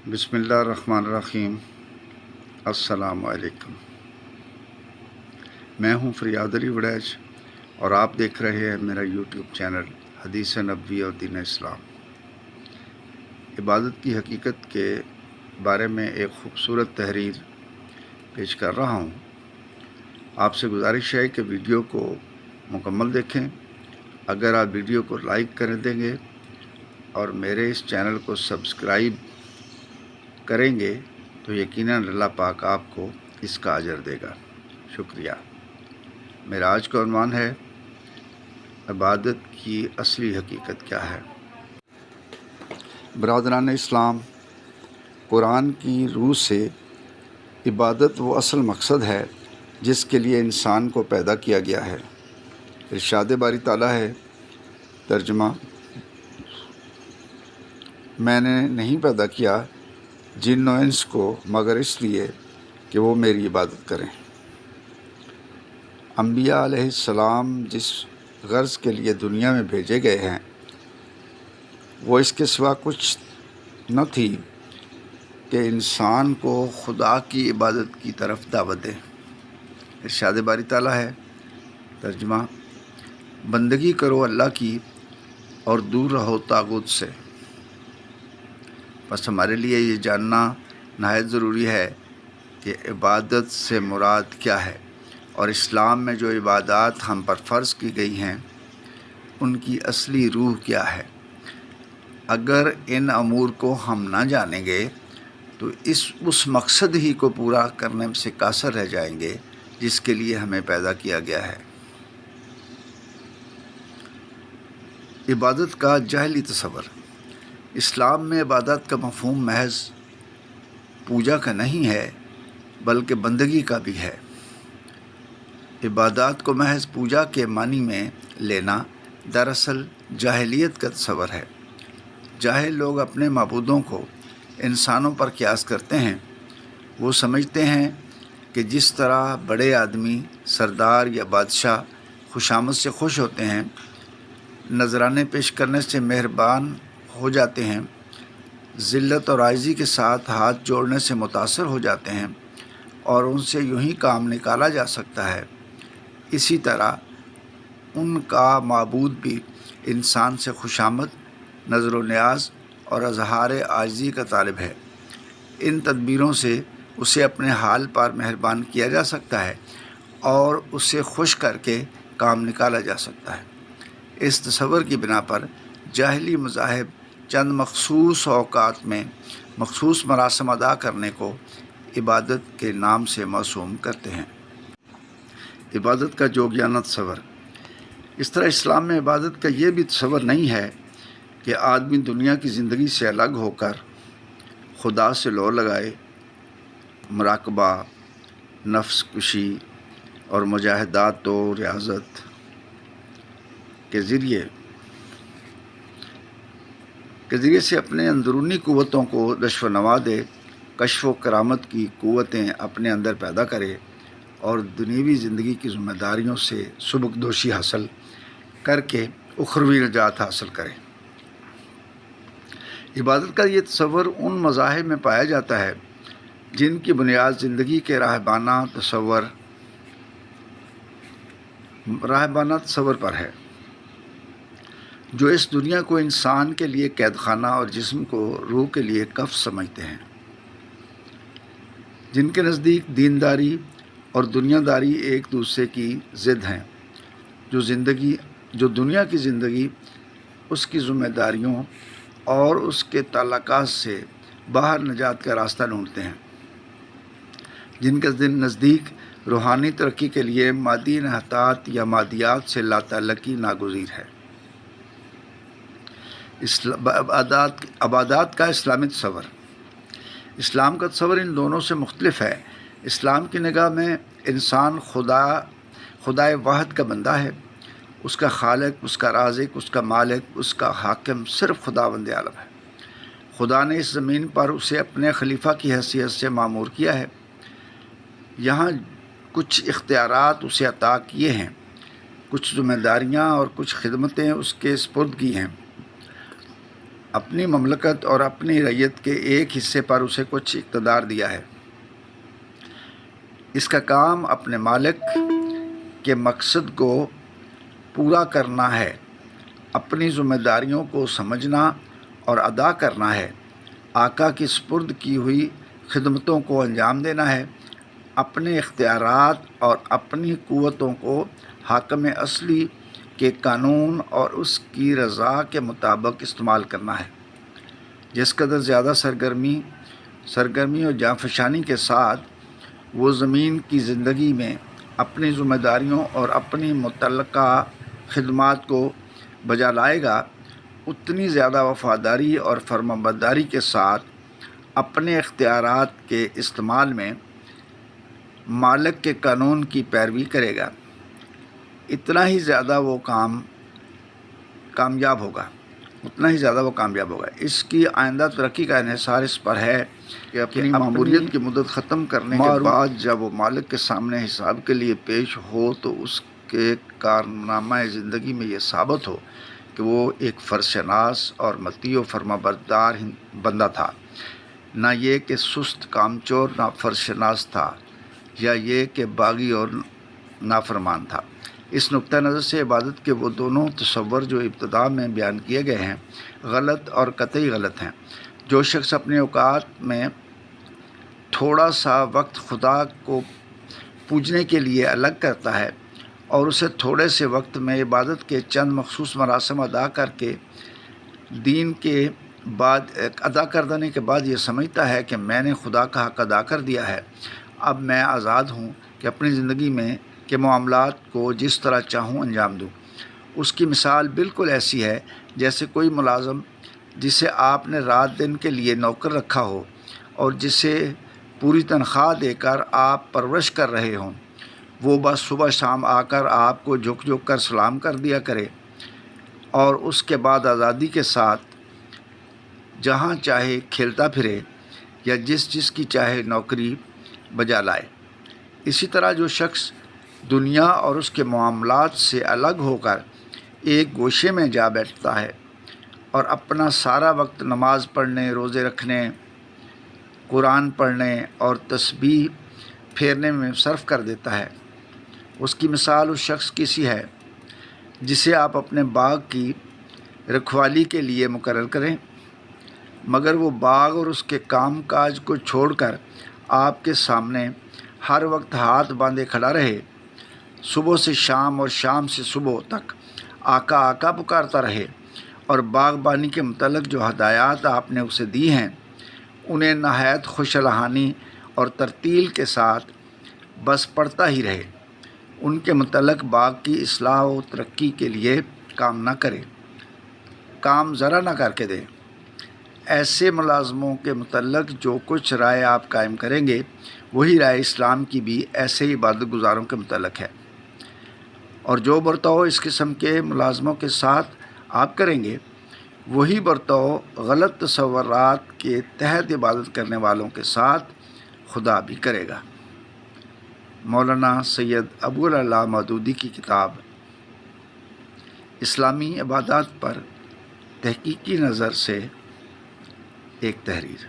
بسم اللہ الرحمن الرحیم۔ السلام علیکم۔ میں ہوں فریاد علی وڑیچ اور آپ دیکھ رہے ہیں میرا یوٹیوب چینل حدیث نبوی اور دین اسلام۔ عبادت کی حقیقت کے بارے میں ایک خوبصورت تحریر پیش کر رہا ہوں۔ آپ سے گزارش ہے کہ ویڈیو کو مکمل دیکھیں۔ اگر آپ ویڈیو کو لائک کر دیں گے اور میرے اس چینل کو سبسکرائب کریں گے تو یقیناً اللہ پاک آپ کو اس کا اجر دے گا۔ شکریہ۔ میرا آج کا عنوان ہے عبادت کی اصلی حقیقت کیا ہے۔ برادران اسلام، قرآن کی روح سے عبادت وہ اصل مقصد ہے جس کے لیے انسان کو پیدا کیا گیا ہے۔ ارشاد باری تعالیٰ ہے، ترجمہ: میں نے نہیں پیدا کیا جن و انس کو مگر اس لیے کہ وہ میری عبادت کریں۔ انبیاء علیہ السلام جس غرض کے لیے دنیا میں بھیجے گئے ہیں وہ اس کے سوا کچھ نہ تھی کہ انسان کو خدا کی عبادت کی طرف دعوت دیں۔ ارشاد باری تعالیٰ ہے، ترجمہ: بندگی کرو اللہ کی اور دور رہو طاغوت سے۔ بس ہمارے لیے یہ جاننا نہایت ضروری ہے کہ عبادت سے مراد کیا ہے اور اسلام میں جو عبادات ہم پر فرض کی گئی ہیں ان کی اصلی روح کیا ہے۔ اگر ان امور کو ہم نہ جانیں گے تو اس مقصد ہی کو پورا کرنے سے قاصر رہ جائیں گے جس کے لیے ہمیں پیدا کیا گیا ہے۔ عبادت کا جاہلی تصور۔ اسلام میں عبادت کا مفہوم محض پوجا کا نہیں ہے بلکہ بندگی کا بھی ہے۔ عبادات کو محض پوجا کے معنی میں لینا دراصل جاہلیت کا تصور ہے۔ جاہل لوگ اپنے معبودوں کو انسانوں پر قیاس کرتے ہیں۔ وہ سمجھتے ہیں کہ جس طرح بڑے آدمی، سردار یا بادشاہ خوشامد سے خوش ہوتے ہیں، نذرانے پیش کرنے سے مہربان ہو جاتے ہیں، ذلت اور عاجزی کے ساتھ ہاتھ جوڑنے سے متاثر ہو جاتے ہیں اور ان سے یوں ہی کام نکالا جا سکتا ہے، اسی طرح ان کا معبود بھی انسان سے خوشامد، نظر و نیاز اور اظہار عاجزی کا طالب ہے۔ ان تدبیروں سے اسے اپنے حال پر مہربان کیا جا سکتا ہے اور اسے خوش کر کے کام نکالا جا سکتا ہے۔ اس تصور کی بنا پر جاہلی مذاہب چند مخصوص اوقات میں مخصوص مراسم ادا کرنے کو عبادت کے نام سے موسوم کرتے ہیں۔ عبادت کا جوگیانہ تصور۔ اس طرح اسلام میں عبادت کا یہ بھی تصور نہیں ہے کہ آدمی دنیا کی زندگی سے الگ ہو کر خدا سے لو لگائے، مراقبہ، نفس کشی اور مجاہدات و ریاضت کے ذریعے سے اپنے اندرونی قوتوں کو نشو و نما دے، کشف و کرامت کی قوتیں اپنے اندر پیدا کرے اور دنیوی زندگی کی ذمہ داریوں سے سبکدوشی حاصل کر کے اخروی نجات حاصل کرے۔ عبادت کا یہ تصور ان مذاہب میں پایا جاتا ہے جن کی بنیاد زندگی کے راہبانہ تصور پر ہے، جو اس دنیا کو انسان کے لیے قید خانہ اور جسم کو روح کے لیے کف سمجھتے ہیں، جن کے نزدیک دینداری اور دنیا داری ایک دوسرے کی ضد ہیں، جو دنیا کی زندگی، اس کی ذمہ داریوں اور اس کے تعلقات سے باہر نجات کا راستہ ڈھونڈتے ہیں، جن کے نزدیک روحانی ترقی کے لیے مادی انحطاط یا مادیات سے لا تعلقی ناگزیر ہے۔ عبادات کا اسلامی تصور۔ اسلام کا تصور ان دونوں سے مختلف ہے۔ اسلام کی نگاہ میں انسان خدائے واحد کا بندہ ہے۔ اس کا خالق، اس کا رازق، اس کا مالک، اس کا حاکم صرف خداوند عالم ہے۔ خدا نے اس زمین پر اسے اپنے خلیفہ کی حیثیت سے مامور کیا ہے۔ یہاں کچھ اختیارات اسے عطا کیے ہیں، کچھ ذمہ داریاں اور کچھ خدمتیں اس کے سپرد کی ہیں۔ اپنی مملکت اور اپنی رعیت کے ایک حصے پر اسے کچھ اقتدار دیا ہے۔ اس کا کام اپنے مالک کے مقصد کو پورا کرنا ہے، اپنی ذمہ داریوں کو سمجھنا اور ادا کرنا ہے، آقا کی سپرد کی ہوئی خدمتوں کو انجام دینا ہے، اپنے اختیارات اور اپنی قوتوں کو حاکم اصلی کے قانون اور اس کی رضا کے مطابق استعمال کرنا ہے۔ جس قدر زیادہ سرگرمی اور جانفشانی کے ساتھ وہ زمین کی زندگی میں اپنی ذمہ داریوں اور اپنی متعلقہ خدمات کو بجا لائے گا، اتنی زیادہ وفاداری اور فرمانبرداری کے ساتھ اپنے اختیارات کے استعمال میں مالک کے قانون کی پیروی کرے گا، اتنا ہی زیادہ وہ کامیاب ہوگا۔ اس کی آئندہ ترقی کا انحصار اس پر ہے کہ اپنی ماموریت کی مدت ختم کرنے کے بعد جب وہ مالک کے سامنے حساب کے لیے پیش ہو تو اس کے کارنامہ زندگی میں یہ ثابت ہو کہ وہ ایک فرشناس اور مطیع و فرمانبردار بندہ تھا، نہ یہ کہ سست کامچور فرشناس تھا یا یہ کہ باغی اور نافرمان تھا۔ اس نقطہ نظر سے عبادت کے وہ دونوں تصور جو ابتدا میں بیان کیے گئے ہیں غلط اور قطعی غلط ہیں۔ جو شخص اپنے اوقات میں تھوڑا سا وقت خدا کو پوجنے کے لیے الگ کرتا ہے اور اسے تھوڑے سے وقت میں عبادت کے چند مخصوص مراسم ادا کر دینے کے بعد یہ سمجھتا ہے کہ میں نے خدا کا حق ادا کر دیا ہے، اب میں آزاد ہوں کہ اپنی زندگی میں کے معاملات کو جس طرح چاہوں انجام دوں، اس کی مثال بالکل ایسی ہے جیسے کوئی ملازم جسے آپ نے رات دن کے لیے نوکر رکھا ہو اور جسے پوری تنخواہ دے کر آپ پرورش کر رہے ہوں، وہ بس صبح شام آ کر آپ کو جھک جھک کر سلام کر دیا کرے اور اس کے بعد آزادی کے ساتھ جہاں چاہے کھیلتا پھرے یا جس کی چاہے نوکری بجا لائے۔ اسی طرح جو شخص دنیا اور اس کے معاملات سے الگ ہو کر ایک گوشے میں جا بیٹھتا ہے اور اپنا سارا وقت نماز پڑھنے، روزے رکھنے، قرآن پڑھنے اور تسبیح پھیرنے میں صرف کر دیتا ہے، اس کی مثال اس شخص کی سی ہے جسے آپ اپنے باغ کی رکھوالی کے لیے مقرر کریں، مگر وہ باغ اور اس کے کام کاج کو چھوڑ کر آپ کے سامنے ہر وقت ہاتھ باندھے کھڑا رہے، صبح سے شام اور شام سے صبح تک آقا آقا پکارتا رہے اور باغبانی کے متعلق جو ہدایات آپ نے اسے دی ہیں انہیں نہایت خوش الحانی اور ترتیل کے ساتھ بس پڑھتا ہی رہے، ان کے متعلق باغ کی اصلاح و ترقی کے لیے کام ذرا نہ کر کے دے۔ ایسے ملازموں کے متعلق جو کچھ رائے آپ قائم کریں گے وہی رائے اسلام کی بھی ایسے عبادت گزاروں کے متعلق ہے، اور جو برتاؤ اس قسم کے ملازموں کے ساتھ آپ کریں گے وہی برتاؤ غلط تصورات کے تحت عبادت کرنے والوں کے ساتھ خدا بھی کرے گا۔ مولانا سید ابو العلا مودودی کی کتاب اسلامی عبادات پر تحقیقی نظر سے ایک تحریر۔